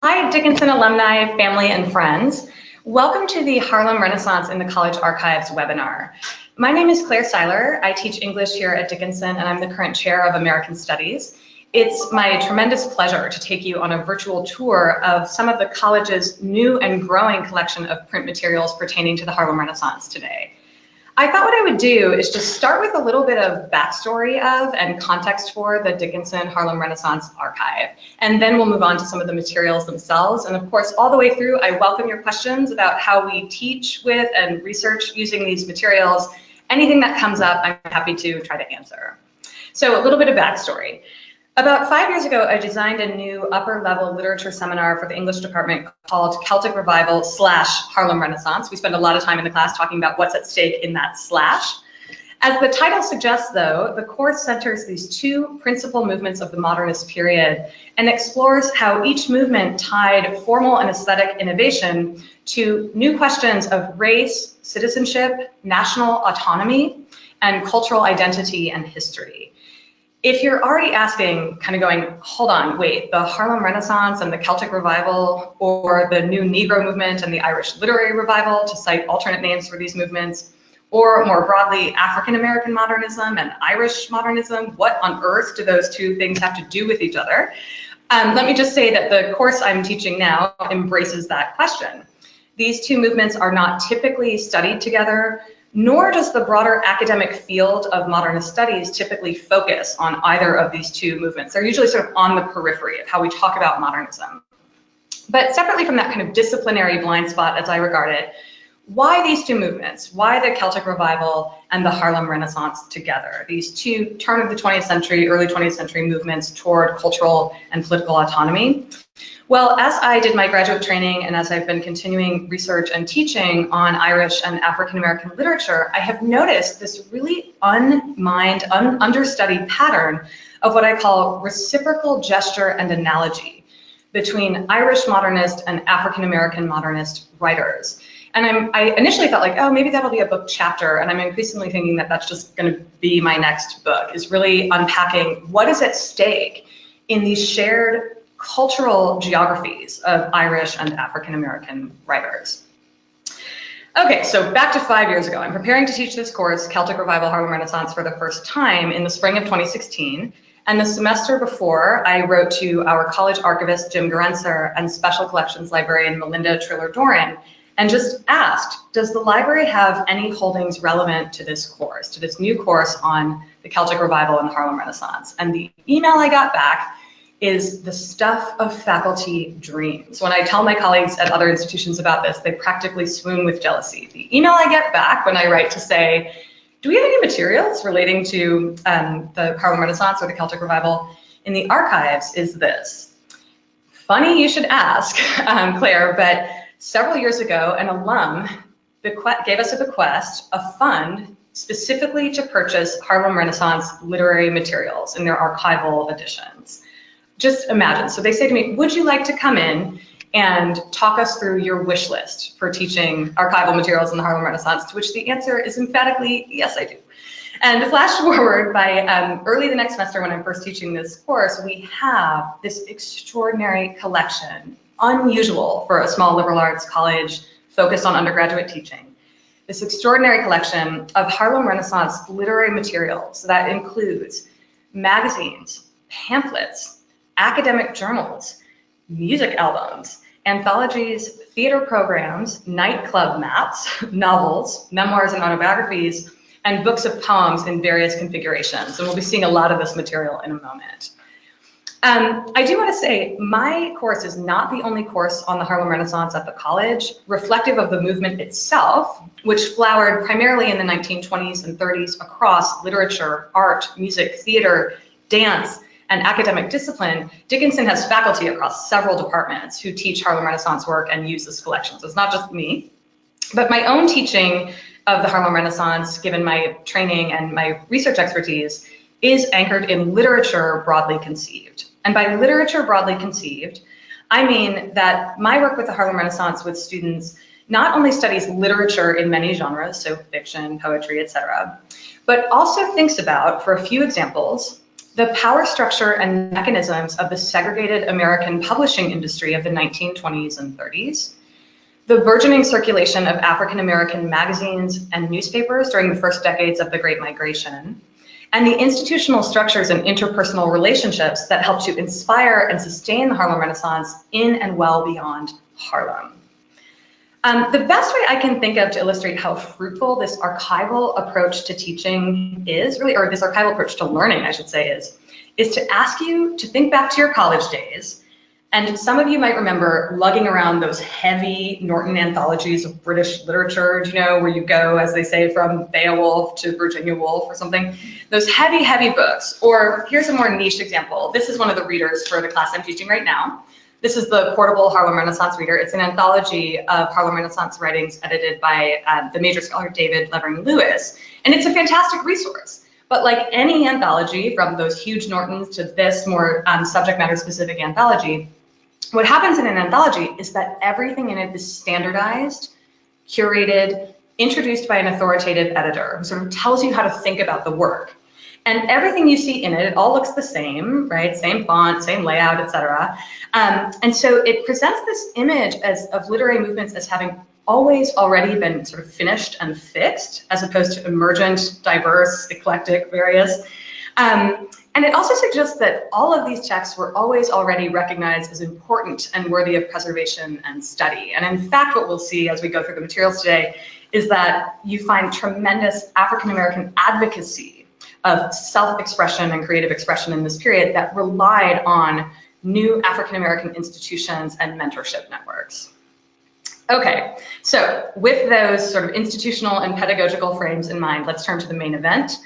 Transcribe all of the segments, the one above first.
Hi, Dickinson alumni, family, and friends. Welcome to the Harlem Renaissance in the College Archives webinar. My name is Claire Seiler. I teach English here at Dickinson, and I'm the current chair of American Studies. It's my tremendous pleasure to take you on a virtual tour of some of the college's new and growing collection of print materials pertaining to the Harlem Renaissance today. I thought what I would do is just start with a little bit of backstory of and context for the Dickinson Harlem Renaissance Archive, and then we'll move on to some of the materials themselves. And of course, all the way through, I welcome your questions about how we teach with and research using these materials. Anything that comes up, I'm happy to try to answer. So a little bit of backstory. About 5 years ago, I designed a new upper-level literature seminar for the English department called Celtic Revival / Harlem Renaissance. We spend a lot of time in the class talking about what's at stake in that slash. As the title suggests, though, the course centers these two principal movements of the modernist period and explores how each movement tied formal and aesthetic innovation to new questions of race, citizenship, national autonomy, and cultural identity and history. If you're already asking, kind of going, hold on, wait, the Harlem Renaissance and the Celtic Revival, or the new Negro movement and the Irish Literary Revival, to cite alternate names for these movements, or more broadly, African American modernism and Irish modernism, what on earth do those two things have to do with each other? Let me just say that the course I'm teaching now embraces that question. These two movements are not typically studied together, nor does the broader academic field of modernist studies typically focus on either of these two movements. They're usually sort of on the periphery of how we talk about modernism. But separately from that kind of disciplinary blind spot, as I regard it, why these two movements? Why the Celtic Revival and the Harlem Renaissance together? These two turn of the 20th century, early 20th century movements toward cultural and political autonomy. Well, as I did my graduate training and as I've been continuing research and teaching on Irish and African American literature, I have noticed this really unmined, understudied pattern of what I call reciprocal gesture and analogy between Irish modernist and African American modernist writers. And I initially thought like, oh, maybe that'll be a book chapter, and I'm increasingly thinking that that's just going to be my next book, is really unpacking what is at stake in these shared cultural geographies of Irish and African American writers. Okay, so back to 5 years ago. I'm preparing to teach this course, Celtic Revival, Harlem Renaissance, for the first time in the spring of 2016. And the semester before, I wrote to our college archivist, Jim Garenser, and special collections librarian, Melinda Triller-Doran, and just asked, does the library have any holdings relevant to this course, to this new course on the Celtic Revival and the Harlem Renaissance? And the email I got back is the stuff of faculty dreams. When I tell my colleagues at other institutions about this, they practically swoon with jealousy. The email I get back when I write to say, do we have any materials relating to the Harlem Renaissance or the Celtic Revival in the archives is this. Funny you should ask, Claire, but several years ago, an alum gave us a bequest, a fund, specifically to purchase Harlem Renaissance literary materials in their archival editions. Just imagine. So they say to me, would you like to come in and talk us through your wish list for teaching archival materials in the Harlem Renaissance? To which the answer is emphatically, yes, I do. And flash forward by early the next semester when I'm first teaching this course, we have this extraordinary collection, unusual for a small liberal arts college focused on undergraduate teaching. This extraordinary collection of Harlem Renaissance literary materials that includes magazines, pamphlets, academic journals, music albums, anthologies, theater programs, nightclub maps, novels, memoirs and autobiographies, and books of poems in various configurations. And we'll be seeing a lot of this material in a moment. I do want to say my course is not the only course on the Harlem Renaissance at the college, reflective of the movement itself, which flowered primarily in the 1920s and 30s across literature, art, music, theater, dance, and academic discipline. Dickinson has faculty across several departments who teach Harlem Renaissance work and use this collection. So it's not just me, but my own teaching of the Harlem Renaissance, given my training and my research expertise, is anchored in literature broadly conceived. And by literature broadly conceived, I mean that my work with the Harlem Renaissance with students not only studies literature in many genres, so fiction, poetry, etc., but also thinks about, for a few examples, the power structure and mechanisms of the segregated American publishing industry of the 1920s and 30s, the burgeoning circulation of African American magazines and newspapers during the first decades of the Great Migration, and the institutional structures and interpersonal relationships that helped to inspire and sustain the Harlem Renaissance in and well beyond Harlem. The best way I can think of to illustrate how fruitful this archival approach to teaching is, really, or this archival approach to learning, I should say, is to ask you to think back to your college days. And some of you might remember lugging around those heavy Norton anthologies of British literature, you know, where you go, as they say, from Beowulf to Virginia Woolf or something. Those heavy, heavy books. Or here's a more niche example. This is one of the readers for the class I'm teaching right now. This is the portable Harlem Renaissance Reader. It's an anthology of Harlem Renaissance writings edited by the major scholar David Levering Lewis. And it's a fantastic resource. But like any anthology, from those huge Nortons to this more subject matter specific anthology, what happens in an anthology is that everything in it is standardized, curated, introduced by an authoritative editor who sort of tells you how to think about the work. And everything you see in it, it all looks the same, right? Same font, same layout, etc. And so it presents this image of literary movements as having always already been sort of finished and fixed, as opposed to emergent, diverse, eclectic, various. And it also suggests that all of these texts were always already recognized as important and worthy of preservation and study. And in fact, what we'll see as we go through the materials today is that you find tremendous African-American advocacy of self-expression and creative expression in this period that relied on new African-American institutions and mentorship networks. Okay, so with those sort of institutional and pedagogical frames in mind, let's turn to the main event,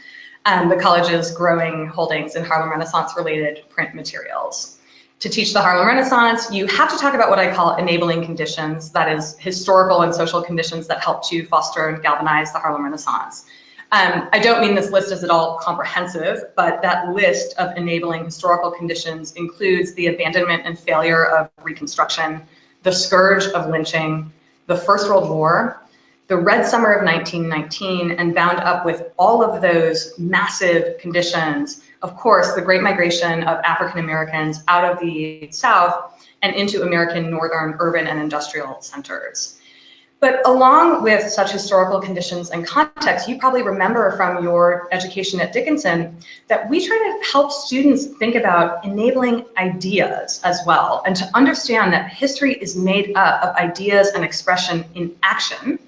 the college's growing holdings in Harlem Renaissance-related print materials. To teach the Harlem Renaissance, you have to talk about what I call enabling conditions, that is, historical and social conditions that help to foster and galvanize the Harlem Renaissance. I don't mean this list is at all comprehensive, but that list of enabling historical conditions includes the abandonment and failure of Reconstruction, the scourge of lynching, the First World War, the Red Summer of 1919, and bound up with all of those massive conditions, of course, the Great Migration of African Americans out of the South and into American northern urban and industrial centers. But along with such historical conditions and context, you probably remember from your education at Dickinson that we try to help students think about enabling ideas as well, and to understand that history is made up of ideas and expression in action,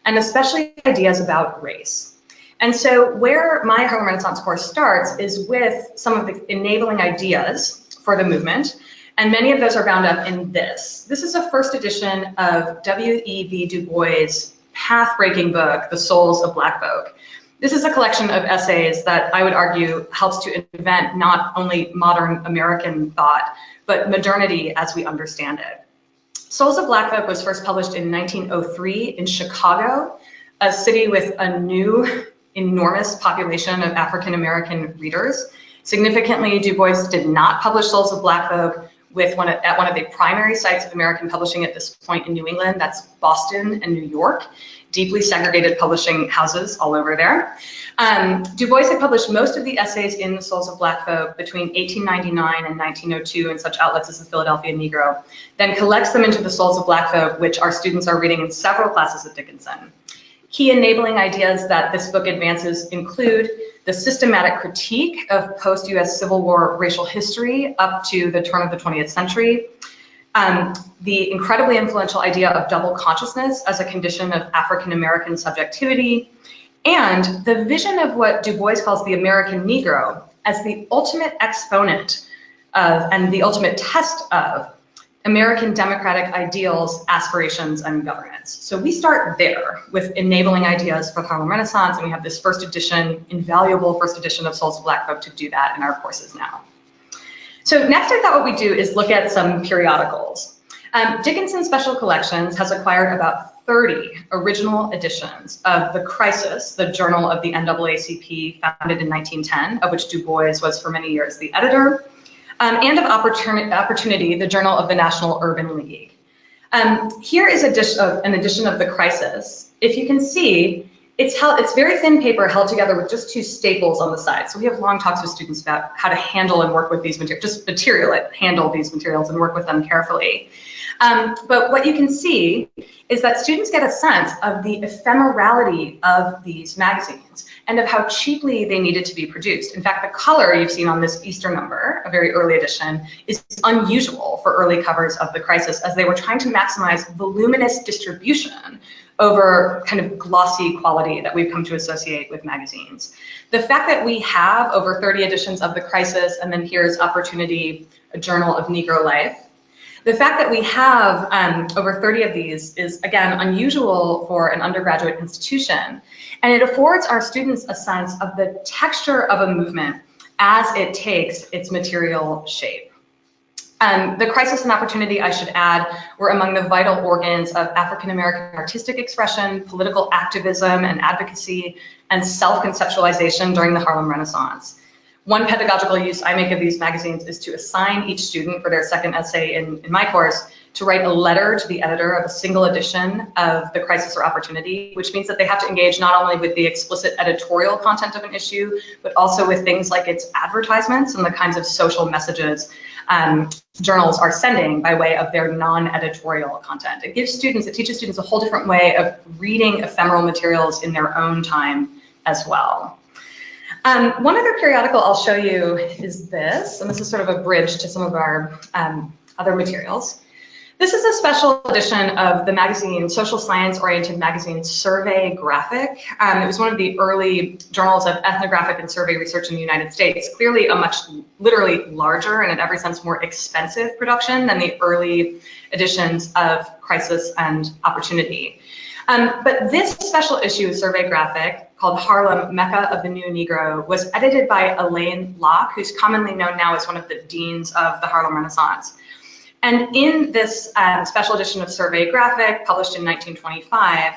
and especially ideas about race. And so where my Harlem Renaissance course starts is with some of the enabling ideas for the movement, and many of those are bound up in this. This is a first edition of W.E.B. Du Bois' path-breaking book, The Souls of Black Folk. This is a collection of essays that I would argue helps to invent not only modern American thought, but modernity as we understand it. Souls of Black Folk was first published in 1903 in Chicago, a city with a new enormous population of African American readers. Significantly, Du Bois did not publish Souls of Black Folk at one of the primary sites of American publishing at this point in New England. That's Boston and New York, deeply segregated publishing houses all over there. Du Bois had published most of the essays in the Souls of Black Folk between 1899 and 1902 in such outlets as the Philadelphia Negro, then collects them into the Souls of Black Folk, which our students are reading in several classes at Dickinson. Key enabling ideas that this book advances include the systematic critique of post-US Civil War racial history up to the turn of the 20th century, the incredibly influential idea of double consciousness as a condition of African American subjectivity, and the vision of what Du Bois calls the American Negro as the ultimate exponent of and the ultimate test of American democratic ideals, aspirations, and governance. So we start there with enabling ideas for the Harlem Renaissance, and we have this first edition, invaluable first edition of Souls of Black Folk to do that in our courses now. So next I thought what we'd do is look at some periodicals. Dickinson Special Collections has acquired about 30 original editions of The Crisis, the journal of the NAACP founded in 1910, of which Du Bois was for many years the editor, and of Opportunity, the journal of the National Urban League. Here is an edition of The Crisis. If you can see, It's very thin paper held together with just 2 staples on the side. So we have long talks with students about how to handle and work with these materials, handle these materials and work with them carefully. But what you can see is that students get a sense of the ephemerality of these magazines and of how cheaply they needed to be produced. In fact, the color you've seen on this Easter number, a very early edition, is unusual for early covers of the crisis, as they were trying to maximize voluminous distribution over kind of glossy quality that we've come to associate with magazines. The fact that we have over 30 editions of the crisis, and then here's Opportunity, a journal of Negro life, the fact that we have over 30 of these is, again, unusual for an undergraduate institution, and it affords our students a sense of the texture of a movement as it takes its material shape. The crisis and opportunity, I should add, were among the vital organs of African-American artistic expression, political activism and advocacy, and self-conceptualization during the Harlem Renaissance. One pedagogical use I make of these magazines is to assign each student for their second essay in my course to write a letter to the editor of a single edition of The Crisis or Opportunity, which means that they have to engage not only with the explicit editorial content of an issue, but also with things like its advertisements and the kinds of social messages journals are sending by way of their non-editorial content. It teaches students a whole different way of reading ephemeral materials in their own time as well. One other periodical I'll show you is this, and this is sort of a bridge to some of our other materials. This is a special edition of the magazine, social science-oriented magazine Survey Graphic. It was one of the early journals of ethnographic and survey research in the United States, clearly a much literally larger and in every sense more expensive production than the early editions of Crisis and Opportunity. But this special issue of Survey Graphic, called Harlem, Mecca of the New Negro, was edited by Alain Locke, who's commonly known now as one of the deans of the Harlem Renaissance. And in this special edition of Survey Graphic, published in 1925,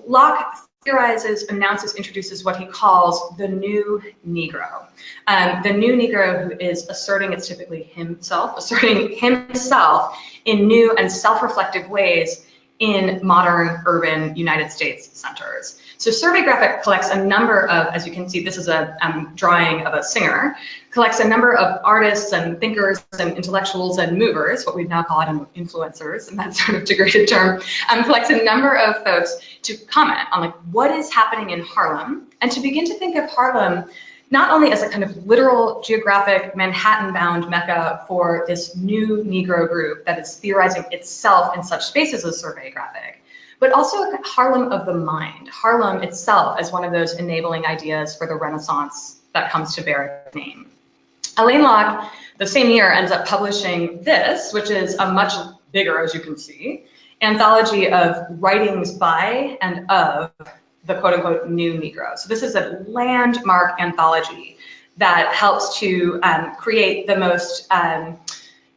Locke theorizes, announces, introduces what he calls the new Negro. The new Negro who is asserting himself in new and self-reflective ways in modern urban United States centers. So Survey Graphic collects a number of, as you can see, this is a drawing of a singer, collects a number of artists and thinkers and intellectuals and movers, what we now call influencers, and that sort of degraded term, collects a number of folks to comment on like what is happening in Harlem, and to begin to think of Harlem not only as a kind of literal geographic Manhattan-bound Mecca for this new Negro group that is theorizing itself in such spaces as Survey Graphic, but also a Harlem of the mind, Harlem itself as one of those enabling ideas for the Renaissance that comes to bear its name. Alain Locke, the same year, ends up publishing this, which is a much bigger, as you can see, anthology of writings by and of the quote-unquote new Negro. So this is a landmark anthology that helps to create the most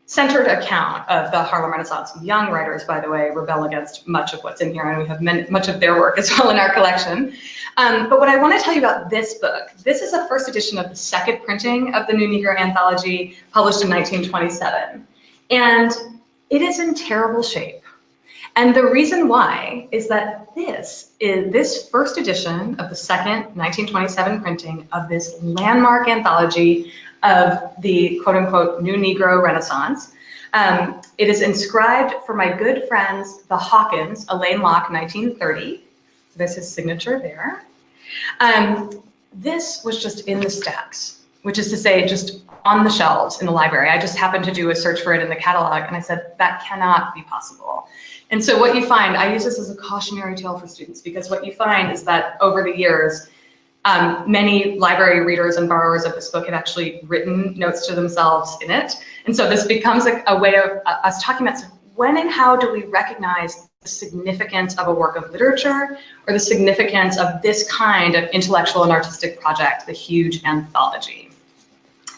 centered account of the Harlem Renaissance. Young writers, by the way, rebel against much of what's in here, and we have much of their work as well in our collection. But what I want to tell you about this book, this is a first edition of the second printing of the New Negro anthology, published in 1927. And it is in terrible shape. And the reason why is that this first edition of the second 1927 printing of this landmark anthology of the quote-unquote New Negro Renaissance. It is inscribed for my good friends, the Hawkins, Alain Locke, 1930. There's his signature there. This was just in the stacks, which is to say just on the shelves in the library. I just happened to do a search for it in the catalog, and I said, that cannot be possible. And so what you find, I use this as a cautionary tale for students, because what you find is that over the years, many library readers and borrowers of this book have actually written notes to themselves in it. And so this becomes a way of us talking about when and how do we recognize the significance of a work of literature or the significance of this kind of intellectual and artistic project, the huge anthology.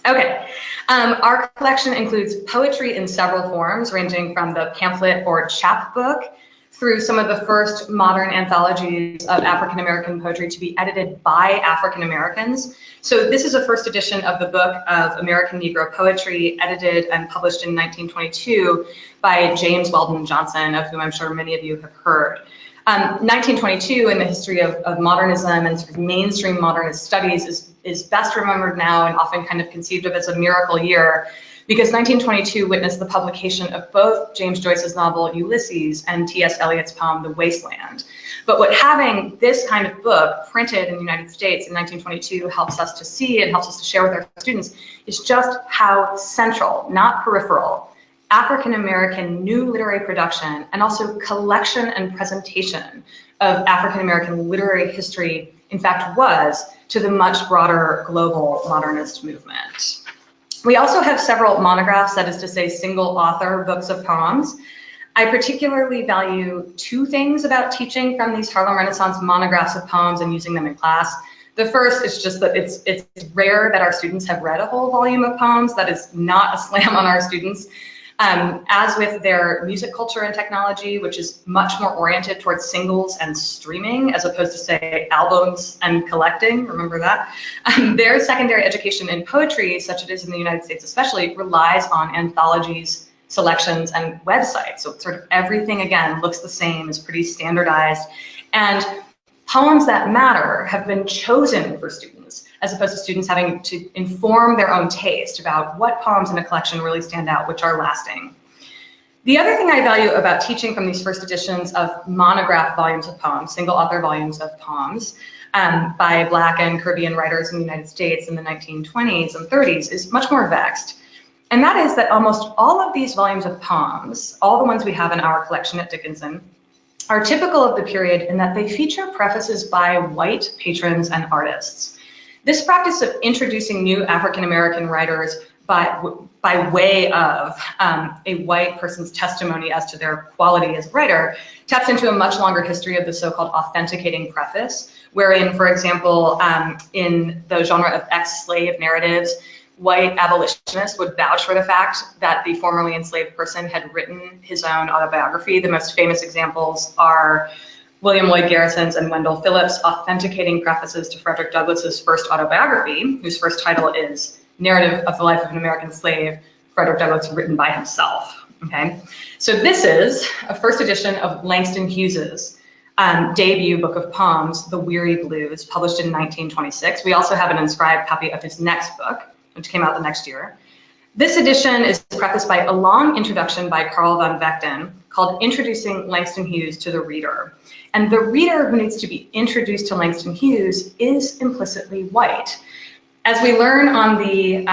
Okay, our collection includes poetry in several forms, ranging from the pamphlet or chapbook through some of the first modern anthologies of African-American poetry to be edited by African-Americans. So this is a first edition of the Book of American Negro Poetry, edited and published in 1922 by James Weldon Johnson, of whom I'm sure many of you have heard. 1922 in the history of modernism and sort of mainstream modernist studies is best remembered now and often kind of conceived of as a miracle year, because 1922 witnessed the publication of both James Joyce's novel Ulysses and T.S. Eliot's poem The Wasteland. But what having this kind of book printed in the United States in 1922 helps us to see and helps us to share with our students is just how central, not peripheral, African-American new literary production and also collection and presentation of African-American literary history, in fact, was to the much broader global modernist movement. We also have several monographs, that is to say single author books of poems. I particularly value two things about teaching from these Harlem Renaissance monographs of poems and using them in class. The first is just that it's rare that our students have read a whole volume of poems. That is not a slam on our students. As with their music culture and technology, which is much more oriented towards singles and streaming as opposed to, say, albums and collecting, remember that? Their secondary education in poetry, such it is in the United States especially, relies on anthologies, selections, and websites. So sort of everything, again, looks the same, is pretty standardized. And poems that matter have been chosen for students, as opposed to students having to inform their own taste about what poems in a collection really stand out, which are lasting. The other thing I value about teaching from these first editions of monograph volumes of poems, single author volumes of poems, by Black and Caribbean writers in the United States in the 1920s and 30s is much more vexed. And that is that almost all of these volumes of poems, all the ones we have in our collection at Dickinson, are typical of the period in that they feature prefaces by white patrons and artists. This practice of introducing new African-American writers by way of a white person's testimony as to their quality as a writer taps into a much longer history of the so-called authenticating preface, wherein, for example, in the genre of ex-slave narratives, white abolitionists would vouch for the fact that the formerly enslaved person had written his own autobiography. The most famous examples are William Lloyd Garrison's and Wendell Phillips' authenticating prefaces to Frederick Douglass's first autobiography, whose first title is Narrative of the Life of an American Slave, Frederick Douglass, written by himself. Okay, so this is a first edition of Langston Hughes's debut book of poems, The Weary Blues, published in 1926. We also have an inscribed copy of his next book, which came out the next year. This edition is prefaced by a long introduction by Carl van Vechten called Introducing Langston Hughes to the Reader. And the reader who needs to be introduced to Langston Hughes is implicitly white. As we learn on the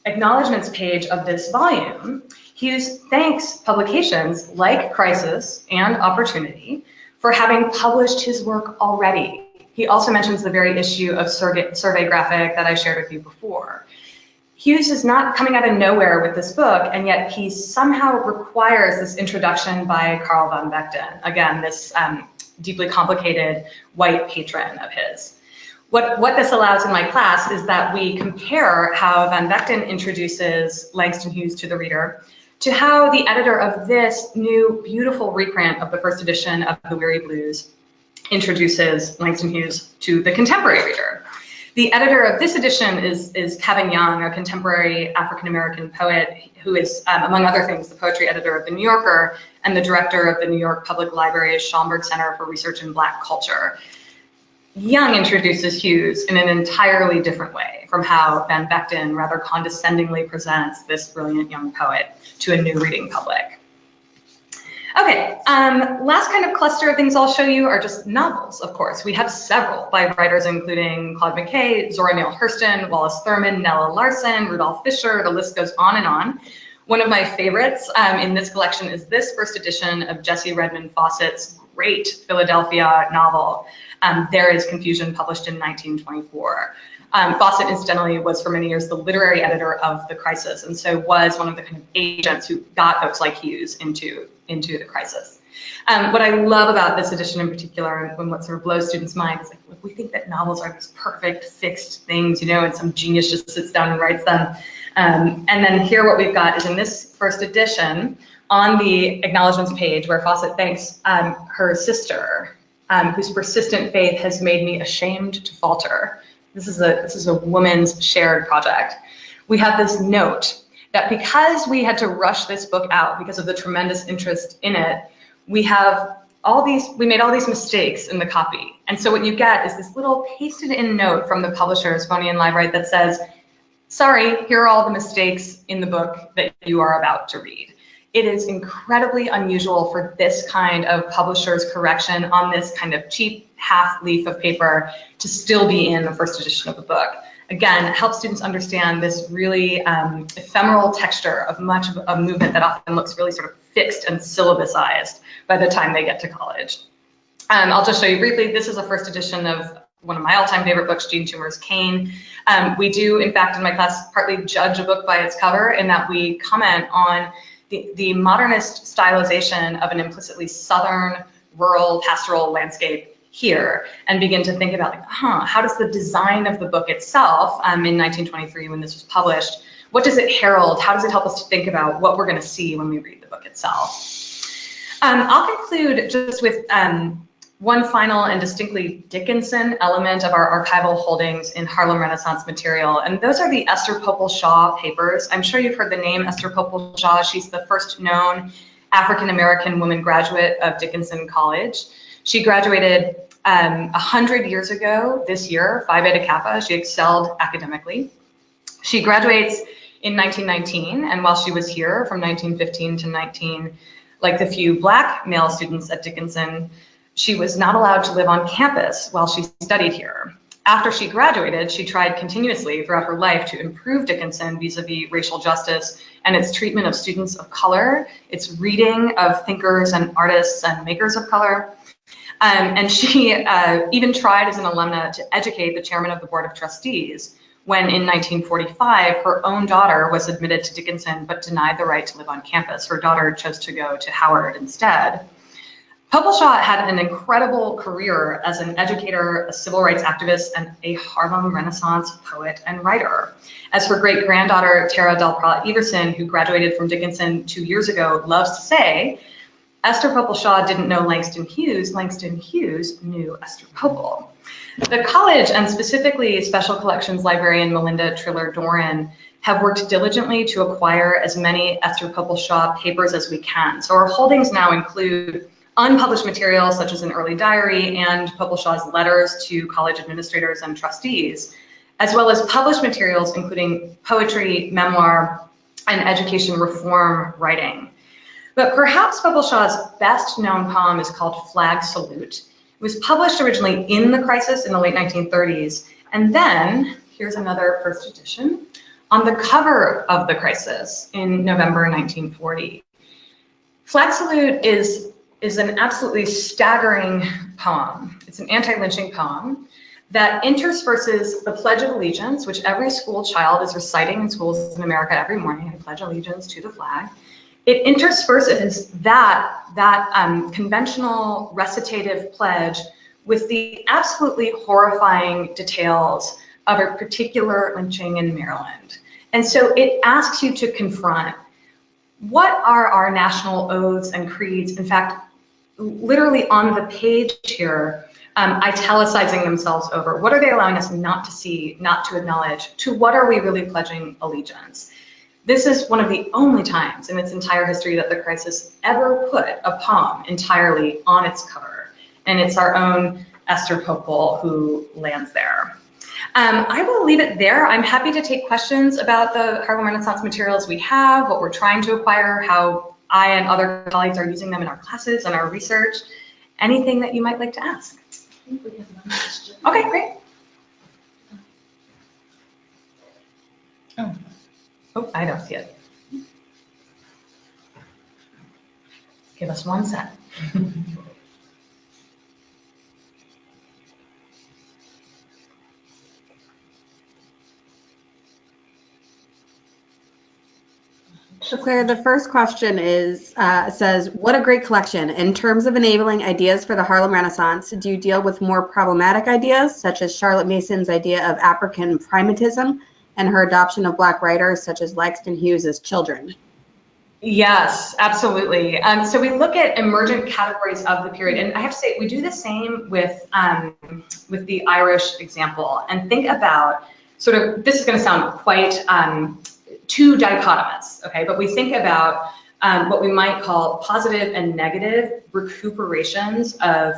acknowledgements page of this volume, Hughes thanks publications like Crisis and Opportunity for having published his work already. He also mentions the very issue of Survey Graphic that I shared with you before. Hughes is not coming out of nowhere with this book, and yet he somehow requires this introduction by Carl van Vechten, again, this deeply complicated white patron of his. What this allows in my class is that we compare how van Vechten introduces Langston Hughes to the reader to how the editor of this new beautiful reprint of the first edition of The Weary Blues introduces Langston Hughes to the contemporary reader. The editor of this edition is Kevin Young, a contemporary African-American poet who is, among other things, the poetry editor of The New Yorker and the director of the New York Public Library's Schomburg Center for Research in Black Culture. Young introduces Hughes in an entirely different way from how van Vechten rather condescendingly presents this brilliant young poet to a new reading public. Okay, last kind of cluster of things I'll show you are just novels, of course. We have several by writers including Claude McKay, Zora Neale Hurston, Wallace Thurman, Nella Larson, Rudolph Fisher, the list goes on and on. One of my favorites in this collection is this first edition of Jessie Redmond Fawcett's great Philadelphia novel, There Is Confusion, published in 1924. Fawcett, incidentally, was for many years the literary editor of The Crisis, and so was one of the kind of agents who got folks like Hughes into The Crisis. What I love about this edition in particular, and what sort of blows students' minds, is like, look, we think that novels are these perfect, fixed things, you know, and some genius just sits down and writes them. And then here what we've got is in this first edition, on the acknowledgements page, where Fawcett thanks her sister, whose persistent faith has made me ashamed to falter. This is a woman's shared project. We have this note that because we had to rush this book out because of the tremendous interest in it, we have we made all these mistakes in the copy. And so what you get is this little pasted in note from the publishers, Boney and Librite, that says, sorry, here are all the mistakes in the book that you are about to read. It is incredibly unusual for this kind of publisher's correction on this kind of cheap half leaf of paper to still be in the first edition of the book. Again, it helps students understand this really ephemeral texture of much of a movement that often looks really sort of fixed and syllabusized by the time they get to college. I'll just show you briefly. This is a first edition of one of my all-time favorite books, Jean Toomer's Cane. We do, in fact, in my class, partly judge a book by its cover in that we comment on the modernist stylization of an implicitly Southern, rural, pastoral landscape here, and begin to think about, like, how does the design of the book itself, in 1923 when this was published, what does it herald? How does it help us to think about what we're going to see when we read the book itself? I'll conclude just with one final and distinctly Dickinson element of our archival holdings in Harlem Renaissance material, and those are the Esther Popol Shaw papers. I'm sure you've heard the name Esther Popol Shaw. She's the first known African-American woman graduate of Dickinson College. She graduated 100 years ago this year, Phi Beta Kappa. She excelled academically. She graduates in 1919, and while she was here from 1915 to 19, like the few Black male students at Dickinson, she was not allowed to live on campus while she studied here. After she graduated, she tried continuously throughout her life to improve Dickinson vis-a-vis racial justice and its treatment of students of color, its reading of thinkers and artists and makers of color. And she even tried as an alumna to educate the chairman of the Board of Trustees when in 1945, her own daughter was admitted to Dickinson but denied the right to live on campus. Her daughter chose to go to Howard instead. Popol Shaw had an incredible career as an educator, a civil rights activist, and a Harlem Renaissance poet and writer. As her great-granddaughter, Tara Delprat Everson, who graduated from Dickinson 2 years ago, loves to say, Esther Popol Shaw didn't know Langston Hughes knew Esther Popol. The college, and specifically Special Collections librarian Melinda Triller Doran, have worked diligently to acquire as many Esther Popol Shaw papers as we can. So our holdings now include unpublished materials such as an early diary and Popol Shaw's letters to college administrators and trustees, as well as published materials including poetry, memoir, and education reform writing. But perhaps Popol Shaw's best known poem is called Flag Salute. It was published originally in the crisis in the late 1930s, and then, here's another first edition, on the cover of the crisis in November 1940. Flag Salute is an absolutely staggering poem. It's an anti-lynching poem that intersperses the Pledge of Allegiance, which every school child is reciting in schools in America every morning, and pledge allegiance to the flag. It intersperses that conventional recitative pledge with the absolutely horrifying details of a particular lynching in Maryland. And so it asks you to confront, what are our national oaths and creeds, in fact, literally on the page here, italicizing themselves over? What are they allowing us not to see, not to acknowledge? To what are we really pledging allegiance? This is one of the only times in its entire history that the crisis ever put a poem entirely on its cover. And it's our own Esther Popol who lands there. I will leave it there. I'm happy to take questions about the Harlem Renaissance materials we have, what we're trying to acquire, how I and other colleagues are using them in our classes and our research. Anything that you might like to ask? I think we have one question. Okay, great. Oh, I don't see it. Give us 1 sec. So Claire, the first question is, says, what a great collection. In terms of enabling ideas for the Harlem Renaissance, do you deal with more problematic ideas, such as Charlotte Mason's idea of African primatism and her adoption of Black writers, such as Langston Hughes, as children? Yes, absolutely. So we look at emergent categories of the period, and I have to say, we do the same with the Irish example, and think about sort of, this is going to sound quite too dichotomous, okay? But we think about what we might call positive and negative recuperations of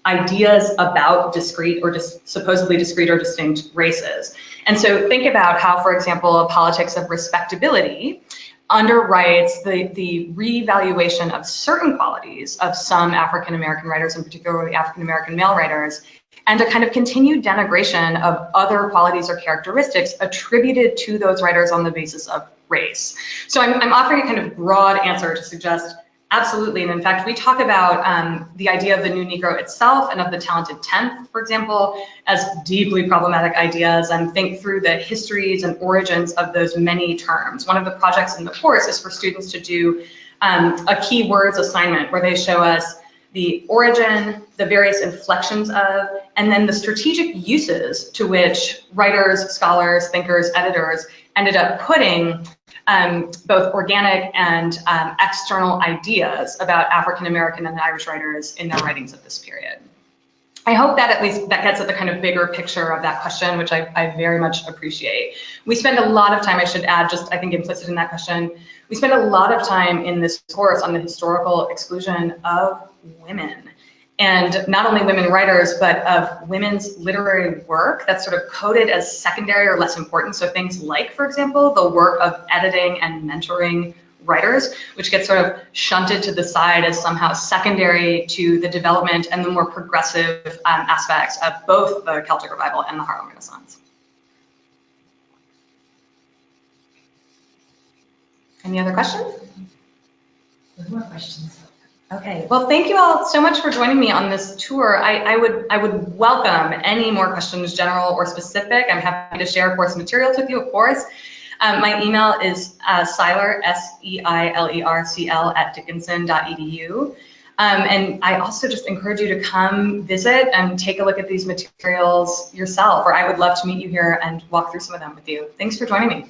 ideas about discrete or supposedly discrete or distinct races. And so think about how, for example, a politics of respectability underwrites the reevaluation of certain qualities of some African-American writers, and particularly African-American male writers, and a kind of continued denigration of other qualities or characteristics attributed to those writers on the basis of race. So I'm offering a kind of broad answer to suggest absolutely, and in fact, we talk about the idea of the new Negro itself and of the talented tenth, for example, as deeply problematic ideas, and think through the histories and origins of those many terms. One of the projects in the course is for students to do a keywords assignment where they show us the origin, the various inflections of, and then the strategic uses to which writers, scholars, thinkers, editors ended up putting both organic and external ideas about African-American and Irish writers in their writings of this period. I hope that at least that gets at the kind of bigger picture of that question, which I very much appreciate. We spend a lot of time, I should add, just I think implicit in that question, we spend a lot of time in this course on the historical exclusion of women. And not only women writers, but of women's literary work that's sort of coded as secondary or less important. So things like, for example, the work of editing and mentoring writers, which gets sort of shunted to the side as somehow secondary to the development and the more progressive aspects of both the Celtic Revival and the Harlem Renaissance. Any other questions? No more questions. Okay, well, thank you all so much for joining me on this tour. I would welcome any more questions, general or specific. I'm happy to share course materials with you, of course. My email is Seiler, S-E-I-L-E-R-C-L @dickinson.edu. And I also just encourage you to come visit and take a look at these materials yourself, or I would love to meet you here and walk through some of them with you. Thanks for joining me.